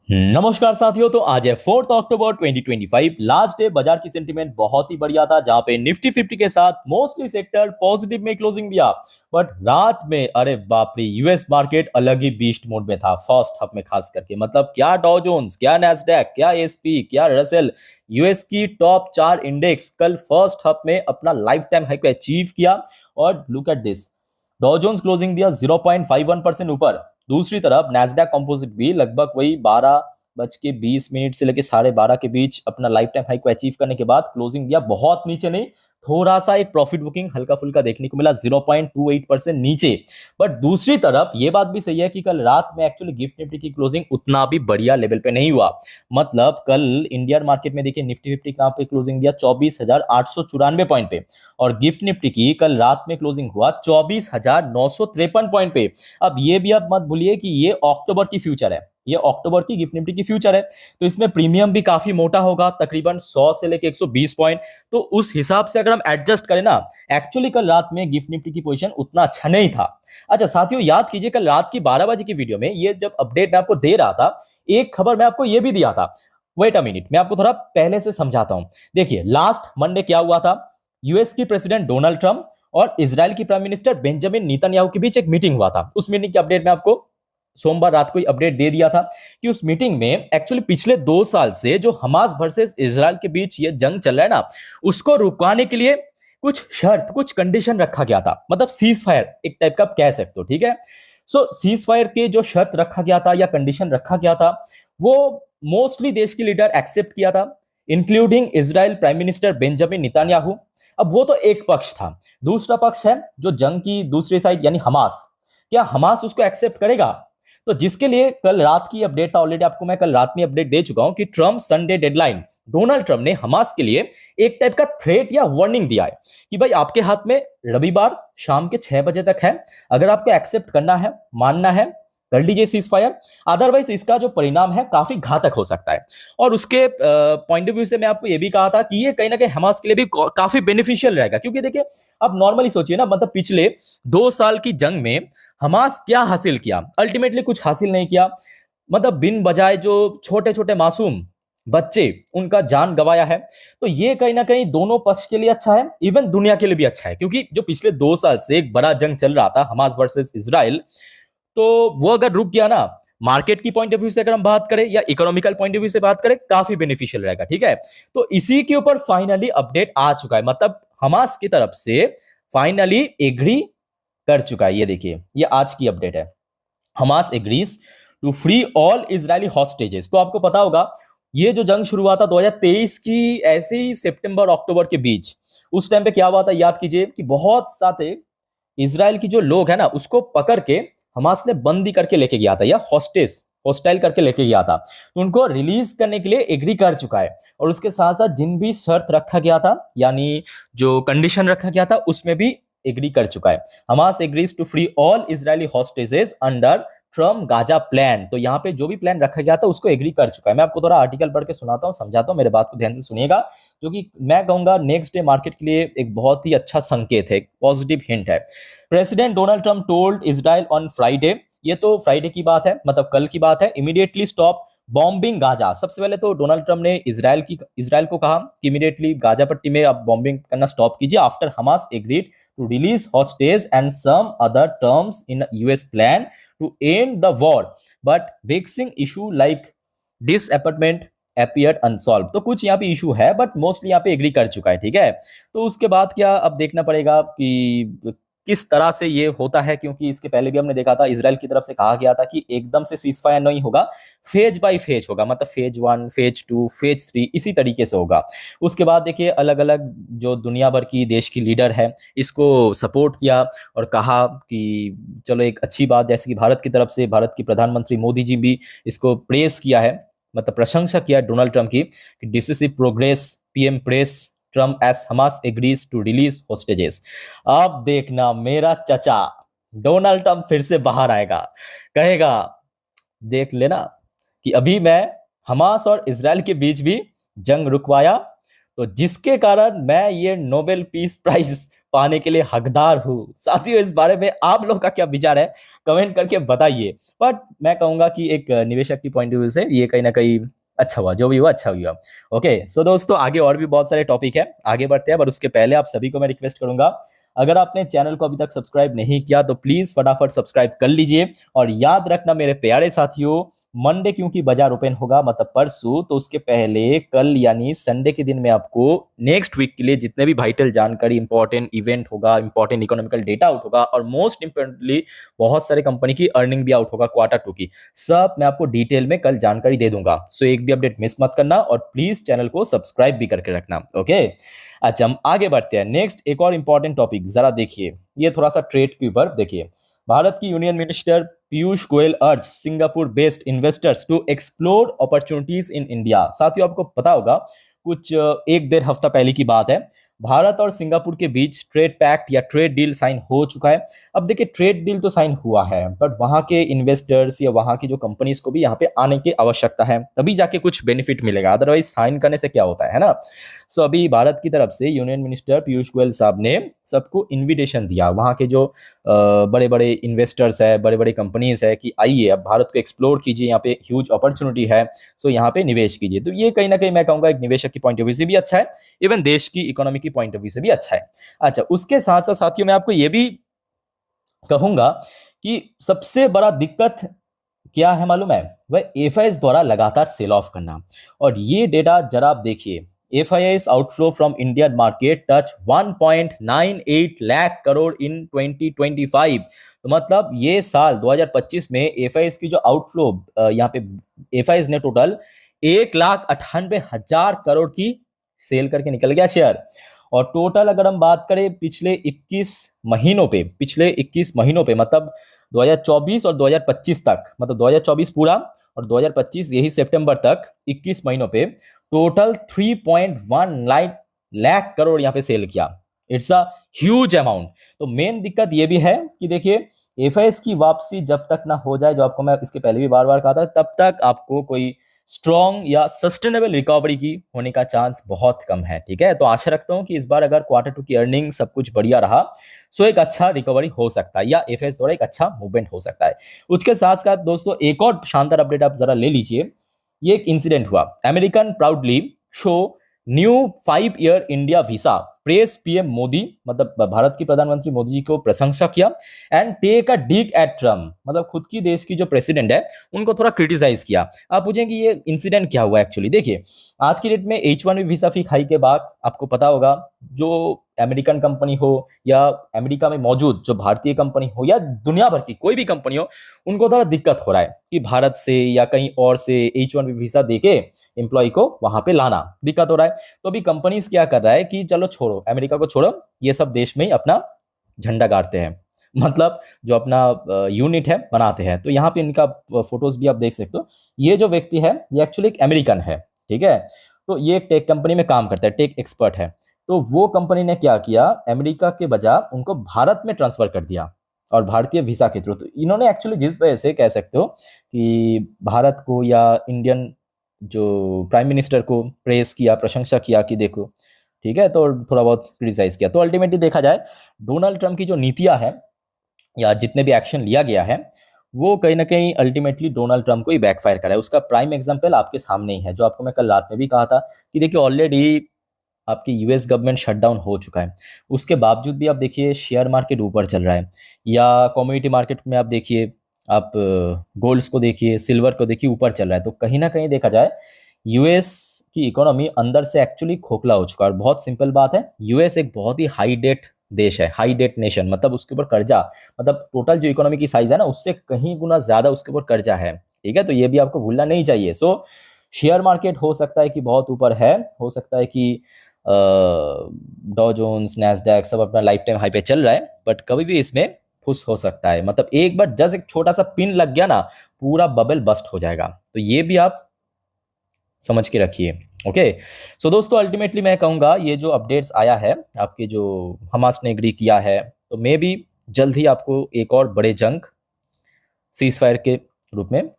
नमस्कार साथियों। तो आज है 4 अक्टूबर 2025। लास्ट डे बाजार की सेंटीमेंट बहुत ही बढ़िया था, जहां पे निफ्टी 50 के साथ मोस्टली सेक्टर पॉजिटिव में क्लोजिंग दिया। बट रात में अरे बाप रे, यूएस मार्केट अलग ही बीस्ट मोड में था फर्स्ट हाफ में, खास करके मतलब क्या डॉ जोन्स, क्या नैस्डैक, क्या एसपी, क्या रसेल, यूएस की टॉप 4 इंडेक्स कल फर्स्ट हाफ में अपना लाइफ टाइम हाई को अचीव किया। और लुक एट दिस, डॉ जोन्स क्लोजिंग दिया 0.51% ऊपर। दूसरी तरफ नैस्डैक कंपोजिट भी लगभग वही 12:20 से लेकर 12:30 के बीच अपना लाइफ टाइम हाई को अचीव करने के बाद क्लोजिंग दिया बहुत नीचे नहीं, थोड़ा सा एक प्रॉफिट बुकिंग हल्का फुल्का देखने को मिला 0.28% नीचे। बट दूसरी तरफ ये बात भी सही है कि कल रात में एक्चुअली गिफ्ट निफ्टी की क्लोजिंग उतना भी बढ़िया लेवल पे नहीं हुआ। मतलब कल इंडियन मार्केट में देखिए निफ्टी 50 कहां पे क्लोजिंग दिया 24,894 पॉइंट पे, और गिफ्ट निफ्टी की कल रात में क्लोजिंग हुआ 24,953 पॉइंट पे। अब ये भी आप मत भूलिए कि ये अक्टूबर की फ्यूचर है, ये अक्टूबर की गिफ्ट निफ्टी की फ्यूचर है, तो इसमें प्रीमियम भी काफी मोटा होगा, तकरीबन 100 से लेकर 120 पॉइंट। तो उस हिसाब से अगर हम एडजस्ट करें ना, एक्चुअली कल रात में गिफ्ट निफ्टी की पोजीशन उतना अच्छा नहीं था। अच्छा साथियों, याद कीजिए कल रात की 12 बजे की वीडियो में ये जब अपडेट मैं आपको दे रहा था, एक खबर मैं आपको ये भी दिया था। वेट अ मिनट, मैं आपको थोड़ा पहले से समझाता हूं। देखिए लास्ट मंडे क्या हुआ था, यूएस की प्रेसिडेंट डोनाल्ड ट्रंप और इजराइल की प्राइम मिनिस्टर बेंजामिन नेतन्याहू के बीच एक मीटिंग हुआ था। उस मीटिंग की अपडेट मैं आपको सोमवार रात को ही अपडेट दे दिया था कि उस मीटिंग में एक्चुअली पिछले 2 साल से जो हमास वर्सेस इजराइल के बीच ये जंग चल रहा है ना, उसको रुकवाने के लिए कुछ शर्त, कुछ कंडीशन रखा गया था। मतलब सीज फायर एक टाइप का आप कह सकते हो, ठीक है। सो सीज फायर के जो शर्त रखा गया था या कंडीशन रखा गया था, वो मोस्टली देश के लीडर एक्सेप्ट किया था, including Israel prime minister Benjamin Netanyahu. अब वो तो एक पक्ष था, दूसरा पक्ष है जो जंग की दूसरी साइड यानी हमास। क्या हमास उसको एक्सेप्ट करेगा? तो जिसके लिए कल रात की अपडेट था, ऑलरेडी आपको मैं कल रात में अपडेट दे चुका हूं कि Trump Sunday deadline, Donald Trump ने हमास के लिए एक टाइप का थ्रेट या वार्निंग दिया है कि भाई आपके हाथ में रविवार शाम के 6 बजे तक है, अगर आपको एक्सेप्ट करना है, मानना है, कर लीजिए सीज फायर, अदरवाइज इसका जो परिणाम है काफी घातक हो सकता है। और उसके पॉइंट ऑफ व्यू से मैं आपको ये भी कहा था कि ये कहीं ना कहीं हमास के लिए भी काफी बेनिफिशियल रहेगा, क्योंकि देखिए अब नॉर्मली सोचिए ना, मतलब पिछले 2 साल की जंग में हमास क्या हासिल किया? अल्टीमेटली कुछ हासिल नहीं किया। मतलब बिन बजाय जो छोटे छोटे मासूम बच्चे, उनका जान गंवाया है। तो ये कहीं ना कहीं दोनों पक्ष के लिए अच्छा है, इवन दुनिया के लिए भी अच्छा है, क्योंकि जो पिछले 2 साल से एक बड़ा जंग चल रहा था हमास वर्सेस इजराइल, तो वो अगर रुक गया ना, मार्केट की पॉइंट ऑफ व्यू से अगर हम बात करें या इकोनॉमिकल पॉइंट ऑफ व्यू से बात करें, काफी बेनिफिशियल रहेगा, ठीक है। तो इसी के ऊपर फाइनली अपडेट आ चुका है, मतलब हमास की तरफ से फाइनली एग्री कर चुका है। ये देखिए, ये आज की अपडेट है। Hamas agrees to free all Israeli hostages. तो आपको पता होगा ये जो जंग शुरू हुआ था 2023 की ऐसे ही सितंबर अक्टूबर के बीच, उस टाइम पे क्या हुआ था याद कीजिए कि बहुत सारे इजराइल की जो लोग है ना, उसको पकड़ के हमास ने बंदी करके लेके गया था, या हॉस्टेज हॉस्टाइल करके लेके गया था। तो उनको रिलीज करने के लिए एग्री कर चुका है, और उसके साथ साथ जिन भी शर्त रखा गया था यानी जो कंडीशन रखा गया था उसमें भी एग्री कर चुका है। Hamas agrees to free all Israeli hostages under from Gaza plan. तो यहाँ पे जो भी प्लान रखा गया था उसको एग्री कर चुका है। मैं आपको थोड़ा आर्टिकल पढ़ के सुनाता हूँ, समझाता हूँ, मेरे बात को ध्यान से सुनिएगा, जो कि मैं कहूंगा नेक्स्ट डे मार्केट के लिए एक बहुत ही अच्छा संकेत है, पॉजिटिव हिंट है। President Donald Trump told Israel on Friday, ये तो फ्राइडे की बात है, मतलब कल की बात है, इमीडिएटली स्टॉप बॉम्बिंग गाजा। सबसे पहले तो डोनाल्ड ट्रम्प ने इजराइल को कहा कि इमीडिएटली गाजा पट्टी में आप बॉम्बिंग करना स्टॉप कीजिए, after Hamas agreed to release hostage and some other terms in a US plan to end the war, but vexing issue like disappointment appeared unsolved। तो कुछ यहाँ पे इशू है, बट मोस्टली यहाँ पे एग्री कर चुका है, ठीक है। तो उसके बाद क्या अब देखना पड़ेगा कि किस तरह से ये होता है, क्योंकि इसके पहले भी हमने देखा था इजराइल की तरफ से कहा गया था कि एकदम से सीज फायर नहीं होगा, फेज बाय फेज होगा, मतलब फेज 1, फेज 2, फेज 3 इसी तरीके से होगा। उसके बाद देखिए अलग अलग जो दुनिया भर की देश की लीडर है इसको सपोर्ट किया और कहा कि चलो एक अच्छी बात, जैसे कि भारत की तरफ से भारत की प्रधानमंत्री मोदी जी भी इसको प्रेस किया है, मतलब प्रशंसा किया डोनाल्ड ट्रंप की कि decisive progress, PM praises Trump as Hamas agrees to release hostages. अब देखना मेरा चचा डोनाल्ड ट्रंप फिर से बाहर आएगा, कहेगा देख लेना कि अभी मैं हमास और इजराइल के बीच भी जंग रुकवाया, तो जिसके कारण मैं ये नोबेल पीस प्राइज पाने के लिए हकदार हूँ। साथियों, इस बारे में आप लोग का क्या विचार है, कमेंट करके बताइए। बट मैं कहूंगा कि एक निवेशक की पॉइंट ऑफ व्यू से ये कहीं ना कहीं अच्छा हुआ, जो भी हुआ अच्छा हुआ। ओके, सो दोस्तों आगे और भी बहुत सारे टॉपिक है, आगे बढ़ते हैं। पर उसके पहले आप सभी को मैं रिक्वेस्ट करूंगा, अगर आपने चैनल को अभी तक सब्सक्राइब नहीं किया तो प्लीज फटाफट सब्सक्राइब कर लीजिए। और याद रखना मेरे प्यारे साथियों, मंडे क्योंकि बाजार ओपन होगा मतलब परसों, तो उसके पहले कल यानी संडे के दिन में आपको नेक्स्ट वीक के लिए जितने भी वाइटल जानकारी, इंपॉर्टेंट इवेंट होगा, इंपॉर्टेंट इकोनॉमिकल डेटा आउट होगा, और मोस्ट इंपॉर्टेंटली बहुत सारे कंपनी की अर्निंग भी आउट होगा Q2 की, सब मैं आपको डिटेल में कल जानकारी दे दूंगा। सो एक भी अपडेट मिस मत करना और प्लीज चैनल को सब्सक्राइब भी करके रखना। ओके, अच्छा हम आगे बढ़ते हैं। नेक्स्ट एक और इंपॉर्टेंट टॉपिक जरा देखिए, ये थोड़ा सा ट्रेड के ऊपर देखिए। भारत की union minister Piyush Goyal urges Singapore based investors to explore opportunities in India. साथियों, आपको पता होगा कुछ एक डेढ़ हफ्ता पहले की बात है, भारत और सिंगापुर के बीच ट्रेड पैक्ट या ट्रेड डील साइन हो चुका है। अब देखिए, ट्रेड डील तो साइन हुआ है, बट वहां के इन्वेस्टर्स या वहां की जो कंपनीज को भी यहाँ पे आने की आवश्यकता है, तभी जाके कुछ बेनिफिट मिलेगा, अदरवाइज साइन करने से क्या होता है ना। सो अभी भारत की तरफ से यूनियन मिनिस्टर पीयूष गोयल साहब ने सबको इन्विटेशन दिया, वहां के जो बड़े बड़े इन्वेस्टर्स है, बड़े बड़े कंपनीज है, कि आइए अब भारत को एक्सप्लोर कीजिए, यहाँ पे ह्यूज अपॉर्चुनिटी है, सो यहाँ पे निवेश कीजिए। तो ये कहीं ना कहीं मैं कहूंगा एक निवेशक की पॉइंट ऑफ व्यू से भी अच्छा है, इवन देश की इकोनॉमी की पॉइंट ऑफ व्यू से भी अच्छा है। अच्छा, उसके साथ साथ साथियों मैं आपको ये भी कहूंगा कि सबसे बड़ा दिक्कत क्या है मालूम है, वह एफआईएस द्वारा लगातार सेल ऑफ करना। और ये डेटा जरा आप देखिए, FIIs outflow from Indian market touch 1.98 lakh crore in 2025। तो मतलब ये साल 2025 में एफआईएस की जो आउटफ्लो यहाँ पे एफआईएस ने टोटल 1,98,000 करोड़ की सेल करके निकल गया शेयर। और टोटल अगर हम बात करें पिछले 21 महीनों पे, मतलब 2024 और 2025 तक, मतलब 2024 पूरा और 2025 यही सितंबर तक 21 महीनों पे टोटल 3.1 लाख करोड़ यहाँ पे सेल किया। It's a huge amount. तो मेन दिक्कत ये भी है कि देखिए, एफआईएस की वापसी जब तक ना हो जाए, जो आपको मैं इसके पहले भी बार बार कहा था, तब तक आपको कोई स्ट्रॉन्ग या सस्टेनेबल रिकवरी की होने का चांस बहुत कम है। ठीक है, तो आशा रखता हूं कि इस बार अगर Q2 की अर्निंग सब कुछ बढ़िया रहा, सो एक अच्छा रिकवरी हो सकता है, या एफएस द्वारा एक अच्छा मूवमेंट हो सकता है। उसके साथ साथ दोस्तों एक और शानदार अपडेट आप जरा ले लीजिए। ये एक इंसिडेंट हुआ, American proudly show new 5 year India visa, praises PM Modi, मतलब भारत की प्रधानमंत्री मोदी जी को प्रशंसा किया, and take a dig at Trump, मतलब खुद की देश की जो प्रेसिडेंट है उनको थोड़ा क्रिटिसाइज किया। आप पूछेंगे ये इंसिडेंट क्या हुआ एक्चुअली। देखिए, आज की डेट में H1B वीसा फी हाइक के बाद आपको पता होगा, जो अमेरिकन कंपनी हो या अमेरिका में मौजूद जो भारतीय कंपनी हो या दुनिया भर की कोई भी कंपनी हो, उनको थोड़ा दिक्कत हो रहा है कि भारत से या कहीं और से H1B वीसा देके एम्प्लॉय को वहां पे लाना दिक्कत हो रहा है। तो अभी कंपनीज क्या कर रहा है कि चलो छोड़ो, अमेरिका को छोड़ो, ये सब देश में ही अपना झंडा गाड़ते हैं, मतलब जो अपना यूनिट है बनाते हैं। तो यहाँ पे इनका फोटोज भी आप देख सकते हो। ये जो व्यक्ति है ये एक्चुअली एक अमेरिकन है, ठीक है। तो ये एक टेक कंपनी में काम करता है, टेक एक्सपर्ट है। तो वो कंपनी ने क्या किया, अमेरिका के बजाय उनको भारत में ट्रांसफर कर दिया, और भारतीय वीसा के थ्रू। तो इन्होंने एक्चुअली जिस वजह से कह सकते हो कि भारत को या इंडियन जो प्राइम मिनिस्टर को प्रेस किया, प्रशंसा किया कि देखो, ठीक है, तो थोड़ा बहुत क्रिटिसाइज किया। तो अल्टीमेटली देखा जाए, डोनाल्ड ट्रंप की जो नीतियां हैं या जितने भी एक्शन लिया गया है, वो कहीं ना कहीं अल्टीमेटली डोनाल्ड ट्रंप को ही बैकफायर करा है। उसका प्राइम एग्जांपल आपके सामने ही है, जो आपको मैं कल रात में भी कहा था कि देखिए ऑलरेडी आपकी यूएस गवर्नमेंट शटडाउन हो चुका है, उसके बावजूद भी आप देखिए शेयर मार्केट ऊपर चल रहा है, या कमोडिटी मार्केट में आप देखिए, आप गोल्ड्स को देखिए, सिल्वर को देखिए, ऊपर चल रहा है। तो कहीं ना कहीं देखा जाए, यूएस की इकोनॉमी अंदर से एक्चुअली खोखला हो चुका है। और बहुत सिंपल बात है, यूएस एक बहुत ही हाई डेट देश है, हाई डेट नेशन, मतलब उसके ऊपर कर्जा, मतलब टोटल जो इकोनॉमी की साइज है ना, उससे कहीं गुना ज्यादा उसके ऊपर कर्जा है। ठीक है, तो ये भी आपको भूलना नहीं चाहिए। सो शेयर मार्केट हो सकता है कि बहुत ऊपर है, हो सकता है कि डॉ जोन्स, नैस्डैक सब अपना लाइफ टाइम हाई पे चल रहा है, बट कभी भी इसमें फुस हो सकता है। मतलब एक बार जस्ट एक छोटा सा पिन लग गया ना, पूरा बबल बस्ट हो जाएगा। तो ये भी आप समझ के रखिए। ओके, सो दोस्तों अल्टीमेटली मैं कहूँगा, ये जो अपडेट्स आया है आपके, जो हमास ने एग्री किया है, तो मे भी जल्द ही आपको एक और बड़े जंग सीज फायर के रूप में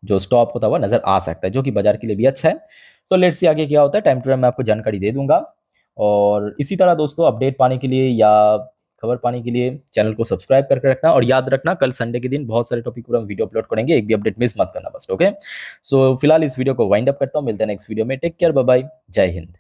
जो स्टॉप होता हुआ नजर आ सकता है, जो कि बाजार के लिए भी अच्छा है। सो लेट्स सी आगे क्या होता है, टाइम टू टाइम मैं आपको जानकारी दे दूंगा। और इसी तरह दोस्तों अपडेट पाने के लिए या खबर पाने के लिए चैनल को सब्सक्राइब करके रखना, और याद रखना कल संडे के दिन बहुत सारे टॉपिक पर हम वीडियो अपलोड करेंगे, एक भी अपडेट मिस मत करना बस। ओके, सो फिलहाल इस वीडियो को वाइंड अप करता हूँ, मिलते हैं नेक्स्ट वीडियो में। टेक केयर, बाय बाय, जय हिंद।